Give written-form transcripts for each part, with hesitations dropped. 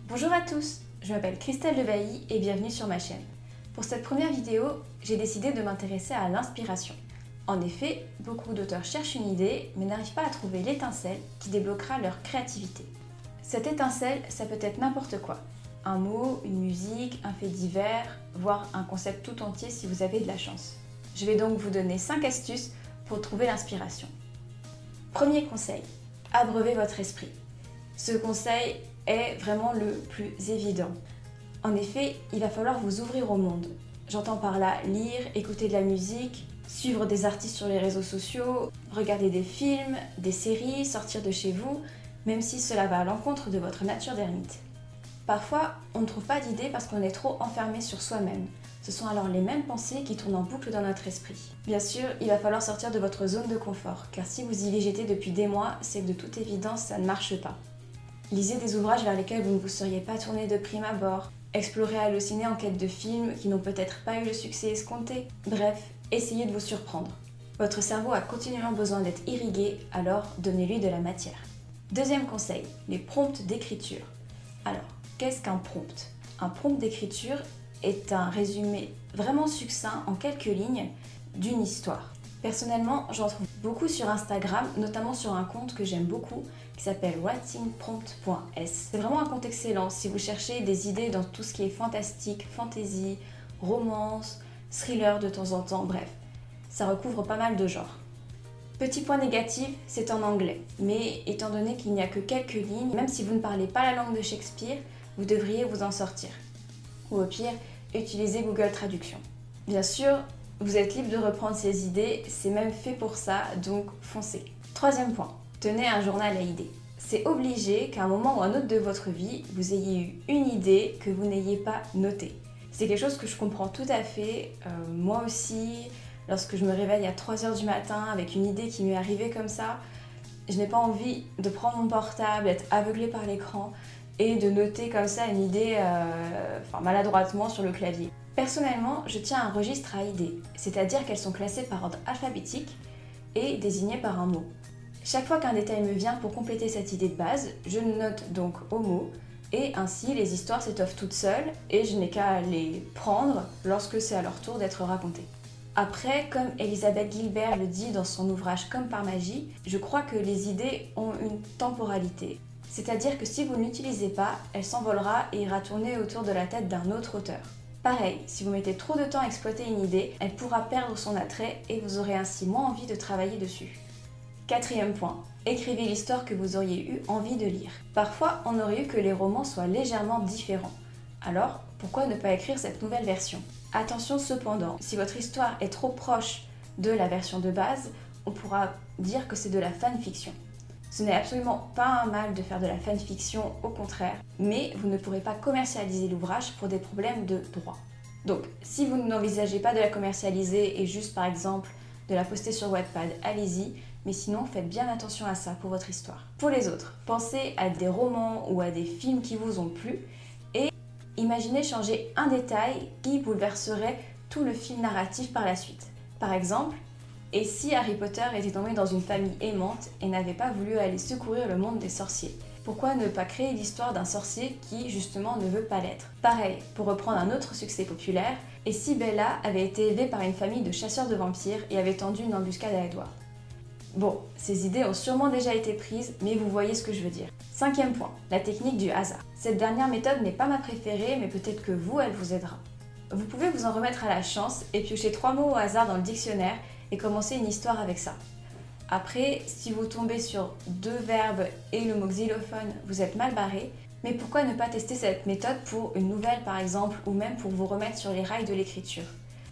Bonjour à tous, je m'appelle Christelle Levailly et bienvenue sur ma chaîne. Pour cette première vidéo, j'ai décidé de m'intéresser à l'inspiration. En effet, beaucoup d'auteurs cherchent une idée mais n'arrivent pas à trouver l'étincelle qui débloquera leur créativité. Cette étincelle, ça peut être n'importe quoi. Un mot, une musique, un fait divers, voire un concept tout entier si vous avez de la chance. Je vais donc vous donner 5 astuces pour trouver l'inspiration. Premier conseil, abreuvez votre esprit. Ce conseil est vraiment le plus évident. En effet, il va falloir vous ouvrir au monde. J'entends par là lire, écouter de la musique, suivre des artistes sur les réseaux sociaux, regarder des films, des séries, sortir de chez vous, même si cela va à l'encontre de votre nature d'ermite. Parfois, on ne trouve pas d'idées parce qu'on est trop enfermé sur soi-même. Ce sont alors les mêmes pensées qui tournent en boucle dans notre esprit. Bien sûr, il va falloir sortir de votre zone de confort, car si vous y végétez depuis des mois, c'est que de toute évidence, ça ne marche pas. Lisez des ouvrages vers lesquels vous ne vous seriez pas tourné de prime abord. Explorez Allociné en quête de films qui n'ont peut-être pas eu le succès escompté. Bref, essayez de vous surprendre. Votre cerveau a continuellement besoin d'être irrigué, alors donnez-lui de la matière. Deuxième conseil, les prompts d'écriture. Alors, qu'est-ce qu'un prompt? Un prompt d'écriture est un résumé vraiment succinct en quelques lignes d'une histoire. Personnellement, j'en trouve beaucoup sur Instagram, notamment sur un compte que j'aime beaucoup qui s'appelle writingprompt.s. C'est vraiment un compte excellent si vous cherchez des idées dans tout ce qui est fantastique, fantasy, romance, thriller de temps en temps, bref, ça recouvre pas mal de genres. Petit point négatif, c'est en anglais, mais étant donné qu'il n'y a que quelques lignes, même si vous ne parlez pas la langue de Shakespeare, vous devriez vous en sortir. Ou au pire, utilisez Google Traduction. Bien sûr, vous êtes libre de reprendre ces idées, c'est même fait pour ça, donc foncez. Troisième point, tenez un journal à idées. C'est obligé qu'à un moment ou un autre de votre vie, vous ayez eu une idée que vous n'ayez pas notée. C'est quelque chose que je comprends tout à fait, moi aussi, lorsque je me réveille à 3h du matin avec une idée qui m'est arrivée comme ça, je n'ai pas envie de prendre mon portable, d'être aveuglée par l'écran et de noter comme ça une idée maladroitement sur le clavier. Personnellement, je tiens un registre à idées, c'est-à-dire qu'elles sont classées par ordre alphabétique et désignées par un mot. Chaque fois qu'un détail me vient pour compléter cette idée de base, je note donc au mot et ainsi les histoires s'étoffent toutes seules et je n'ai qu'à les prendre lorsque c'est à leur tour d'être racontées. Après, comme Elizabeth Gilbert le dit dans son ouvrage Comme par magie, je crois que les idées ont une temporalité. C'est-à-dire que si vous ne l'utilisez pas, elle s'envolera et ira tourner autour de la tête d'un autre auteur. Pareil, si vous mettez trop de temps à exploiter une idée, elle pourra perdre son attrait et vous aurez ainsi moins envie de travailler dessus. Quatrième point, écrivez l'histoire que vous auriez eu envie de lire. Parfois, on aurait eu que les romans soient légèrement différents. Alors, pourquoi ne pas écrire cette nouvelle version? Attention cependant, si votre histoire est trop proche de la version de base, on pourra dire que c'est de la fanfiction. Ce n'est absolument pas un mal de faire de la fanfiction, au contraire, mais vous ne pourrez pas commercialiser l'ouvrage pour des problèmes de droit. Donc, si vous n'envisagez pas de la commercialiser et juste par exemple de la poster sur Wattpad, allez-y, mais sinon faites bien attention à ça pour votre histoire. Pour les autres, pensez à des romans ou à des films qui vous ont plu et imaginez changer un détail qui bouleverserait tout le fil narratif par la suite. Par exemple, et si Harry Potter était tombé dans une famille aimante et n'avait pas voulu aller secourir le monde des sorciers? Pourquoi ne pas créer l'histoire d'un sorcier qui, justement, ne veut pas l'être? Pareil, pour reprendre un autre succès populaire, et si Bella avait été élevée par une famille de chasseurs de vampires et avait tendu une embuscade à Edward? Bon, ces idées ont sûrement déjà été prises, mais vous voyez ce que je veux dire. Cinquième point, la technique du hasard. Cette dernière méthode n'est pas ma préférée, mais peut-être que vous, elle vous aidera. Vous pouvez vous en remettre à la chance et piocher 3 mots au hasard dans le dictionnaire et commencer une histoire avec ça. Après, si vous tombez sur 2 verbes et le mot xylophone, vous êtes mal barré, mais pourquoi ne pas tester cette méthode pour une nouvelle par exemple, ou même pour vous remettre sur les rails de l'écriture?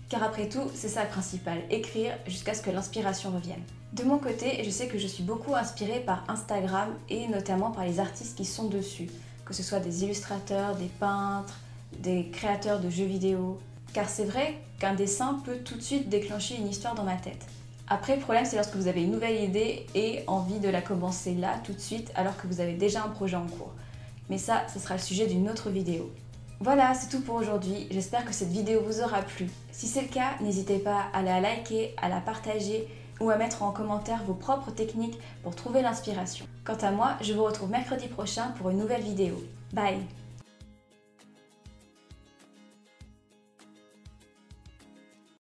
Car après tout, c'est ça le principal, écrire jusqu'à ce que l'inspiration revienne. De mon côté, je sais que je suis beaucoup inspirée par Instagram et notamment par les artistes qui sont dessus, que ce soit des illustrateurs, des peintres, des créateurs de jeux vidéo. Car c'est vrai qu'un dessin peut tout de suite déclencher une histoire dans ma tête. Après, le problème, c'est lorsque vous avez une nouvelle idée et envie de la commencer là, tout de suite, alors que vous avez déjà un projet en cours. Mais ça, ce sera le sujet d'une autre vidéo. Voilà, c'est tout pour aujourd'hui. J'espère que cette vidéo vous aura plu. Si c'est le cas, n'hésitez pas à la liker, à la partager ou à mettre en commentaire vos propres techniques pour trouver l'inspiration. Quant à moi, je vous retrouve mercredi prochain pour une nouvelle vidéo. Bye!